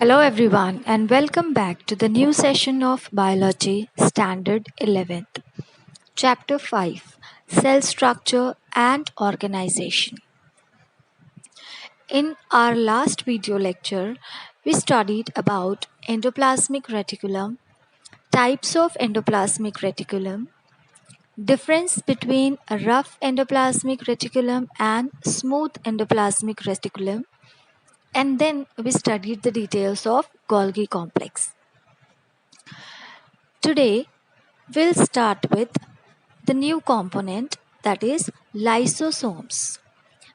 Hello, everyone, and welcome back to the new session of Biology Standard 11th, Chapter 5 Cell Structure and Organization. In our last video lecture, we studied about endoplasmic reticulum, types of endoplasmic reticulum, difference between a rough endoplasmic reticulum and smooth endoplasmic reticulum, and then we studied the details of Golgi complex. Today, we'll start with the new component, that is lysosomes.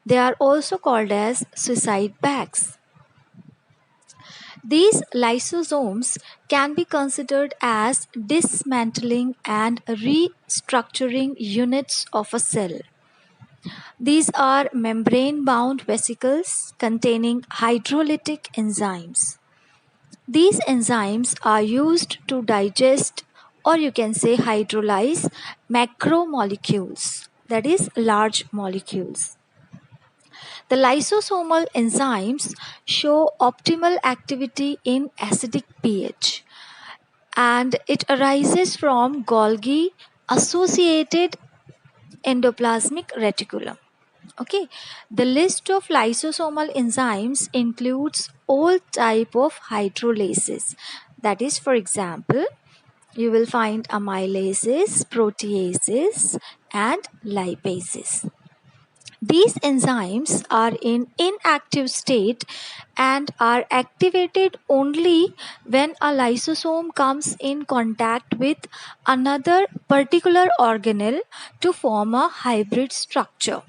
They are also called as suicide bags. These lysosomes can be considered as dismantling and restructuring units of a cell. These are membrane bound vesicles containing hydrolytic enzymes. These enzymes are used to digest, or you can say hydrolyze, macromolecules, that is large molecules. The lysosomal enzymes show optimal activity in acidic pH, and it arises from Golgi associated endoplasmic reticulum. Okay, the list of lysosomal enzymes includes all type of hydrolases. That is, for example, you will find amylases, proteases, and lipases. These enzymes are in inactive state and are activated only when a lysosome comes in contact with another particular organelle to form a hybrid structure.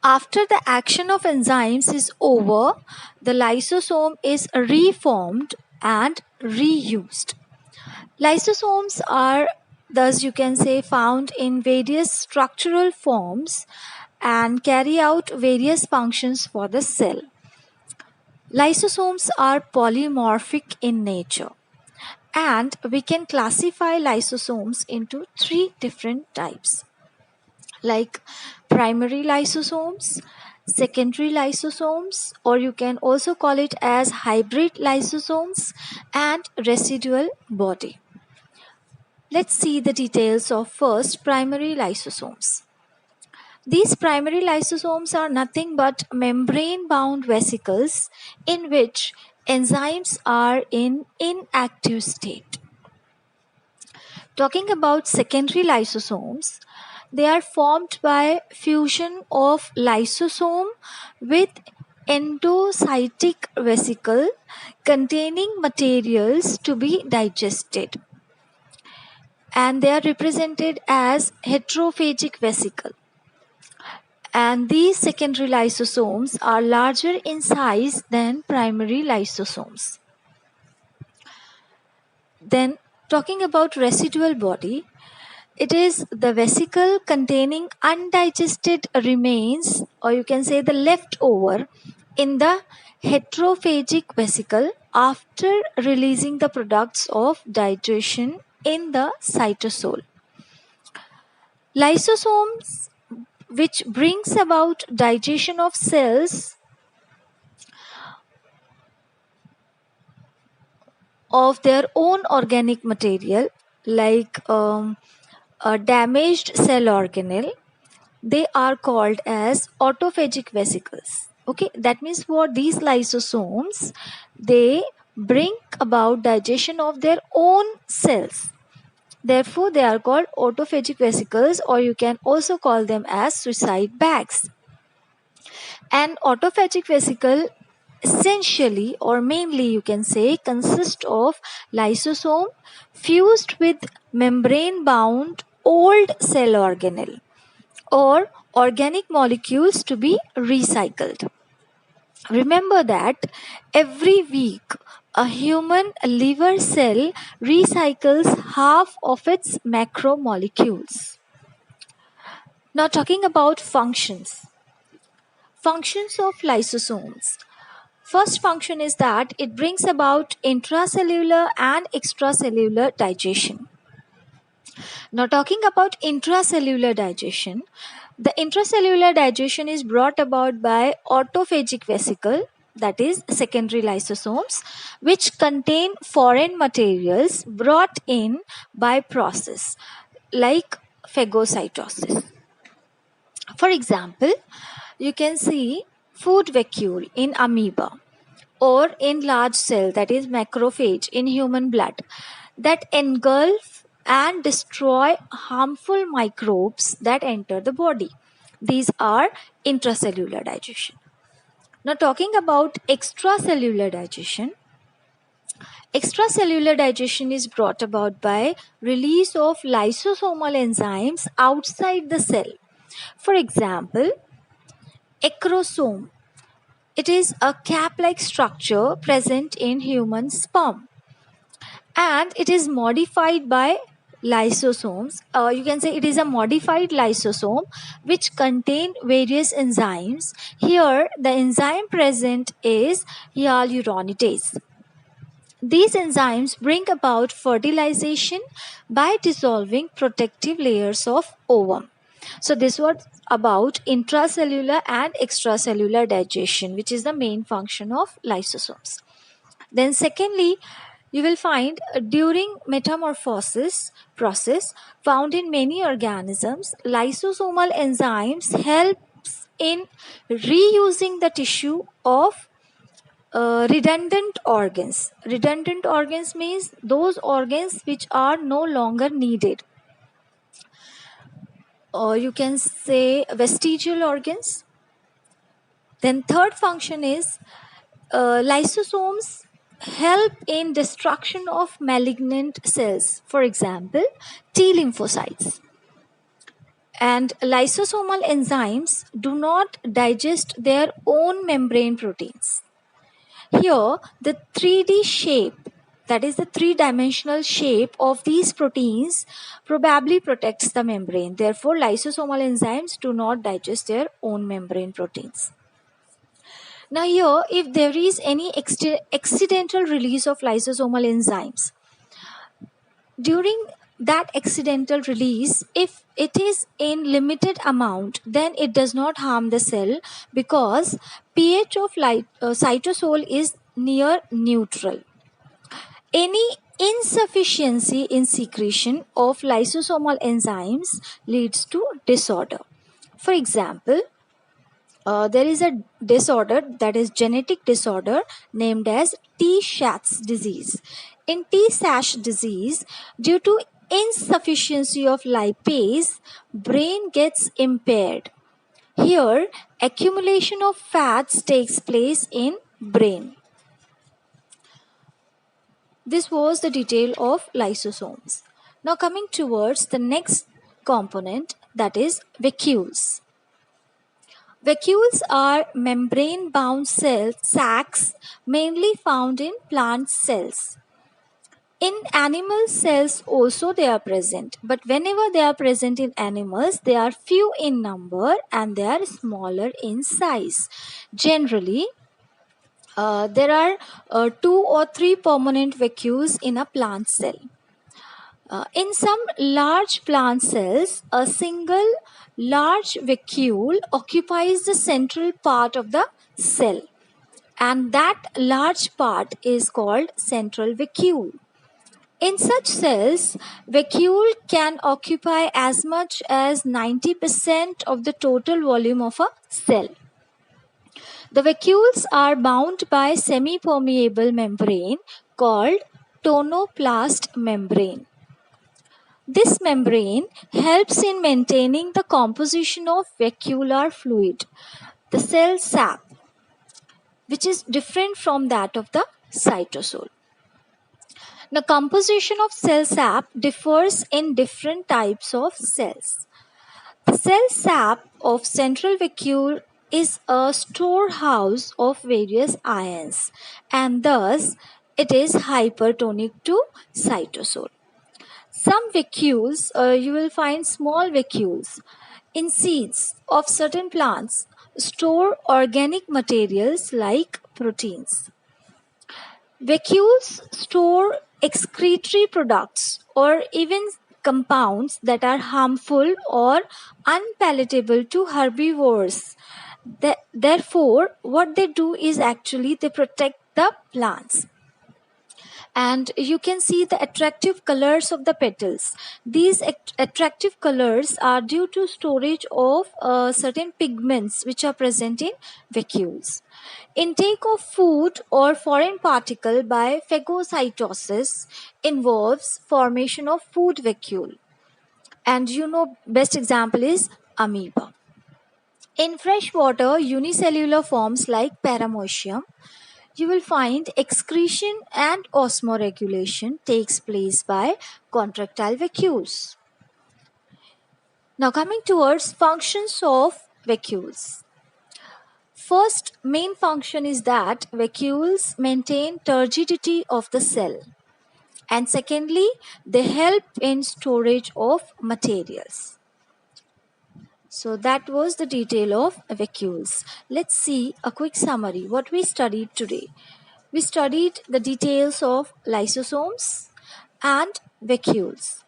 After the action of enzymes is over, the lysosome is reformed and reused. Lysosomes are, thus you can say, found in various structural forms and carry out various functions for the cell. Lysosomes are polymorphic in nature, and we can classify lysosomes into three different types, like primary lysosomes, secondary lysosomes, or you can also call it as hybrid lysosomes, and residual body. Let's see the details of first primary lysosomes. These primary lysosomes are nothing but membrane bound vesicles in which enzymes are in inactive state. Talking about secondary lysosomes, they are formed by fusion of lysosome with endocytic vesicle containing materials to be digested, and they are represented as heterophagic vesicle. And these secondary lysosomes are larger in size than primary lysosomes. Then, talking about residual body, it is the vesicle containing undigested remains, or you can say the leftover, in the heterophagic vesicle after releasing the products of digestion in the cytosol. Lysosomes, which brings about digestion of cells of their own organic material, like a damaged cell organelle, they are called as autophagic vesicles. Okay, that means what these lysosomes, they bring about digestion of their own cells. Therefore, they are called autophagic vesicles, or you can also call them as suicide bags. An autophagic vesicle essentially, or mainly you can say, consists of lysosome fused with membrane bound old cell organelle or organic molecules to be recycled. Remember that every week a human liver cell recycles half of its macromolecules. Now, talking about functions. Functions of lysosomes. First function is that it brings about intracellular and extracellular digestion. Now, talking about intracellular digestion, the intracellular digestion is brought about by autophagic vesicle, that is secondary lysosomes, which contain foreign materials brought in by process like phagocytosis. For example, you can see food vacuole in amoeba or in large cell, that is macrophage, in human blood, that engulf and destroy harmful microbes that enter the body. These are intracellular digestion. Now, talking about extracellular digestion, extracellular digestion is brought about by release of lysosomal enzymes outside the cell. For example, acrosome. It is a cap-like structure present in human sperm, and it is modified by lysosomes. You can say it is a modified lysosome which contain various enzymes. Here, the enzyme present is hyaluronidase. These enzymes bring about fertilization by dissolving protective layers of ovum. So this was about intracellular and extracellular digestion, which is the main function of lysosomes. Then secondly, you will find during metamorphosis process found in many organisms, lysosomal enzymes helps in reusing the tissue of redundant organs. Redundant organs means those organs which are no longer needed. Or you can say vestigial organs. Then third function is lysosomes help in destruction of malignant cells. For example, T lymphocytes. And lysosomal enzymes do not digest their own membrane proteins. Here, the 3D shape, that is the three-dimensional shape of these proteins, probably protects the membrane. Therefore, lysosomal enzymes do not digest their own membrane proteins. Now here, if there is any accidental release of lysosomal enzymes, during that accidental release, if it is in limited amount, then it does not harm the cell because pH of cytosol is near neutral. Any insufficiency in secretion of lysosomal enzymes leads to disorder. For example, there is a disorder, that is genetic disorder, named as Tay-Sachs disease. In Tay-Sachs disease, due to insufficiency of lipase, brain gets impaired. Here, accumulation of fats takes place in brain. This was the detail of lysosomes. Now coming towards the next component, that is vacuoles. Vacuoles are membrane-bound cell sacs mainly found in plant cells. In animal cells also they are present, but whenever they are present in animals, they are few in number and they are smaller in size. Generally, there are 2 or 3 permanent vacuoles in a plant cell. In some large plant cells, a single large vacuole occupies the central part of the cell, and that large part is called central vacuole. In such cells, vacuole can occupy as much as 90% of the total volume of a cell. The vacuoles are bound by semi-permeable membrane called tonoplast membrane. This membrane helps in maintaining the composition of vacuolar fluid, the cell sap, which is different from that of the cytosol. The composition of cell sap differs in different types of cells. The cell sap of central vacuole is a storehouse of various ions, and thus it is hypertonic to cytosol. Some vacuoles, you will find small vacuoles in seeds of certain plants, store organic materials like proteins. Vacuoles store excretory products or even compounds that are harmful or unpalatable to herbivores. Therefore, what they do is actually they protect the plants. And you can see the attractive colors of the petals. These attractive colors are due to storage of certain pigments which are present in vacuoles. Intake of food or foreign particle by phagocytosis involves formation of food vacuole. And best example is amoeba. In freshwater unicellular forms like Paramoecium, you will find excretion and osmoregulation takes place by contractile vacuoles. Now coming towards functions of vacuoles. First main function is that vacuoles maintain turgidity of the cell. And secondly, they help in storage of materials. So that was the detail of vacuoles. Let's see a quick summary what we studied today. We studied the details of lysosomes and vacuoles.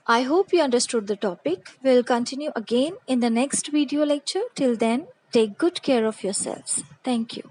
I hope you understood the topic. We'll continue again in the next video lecture. Till then, take good care of yourselves. Thank you.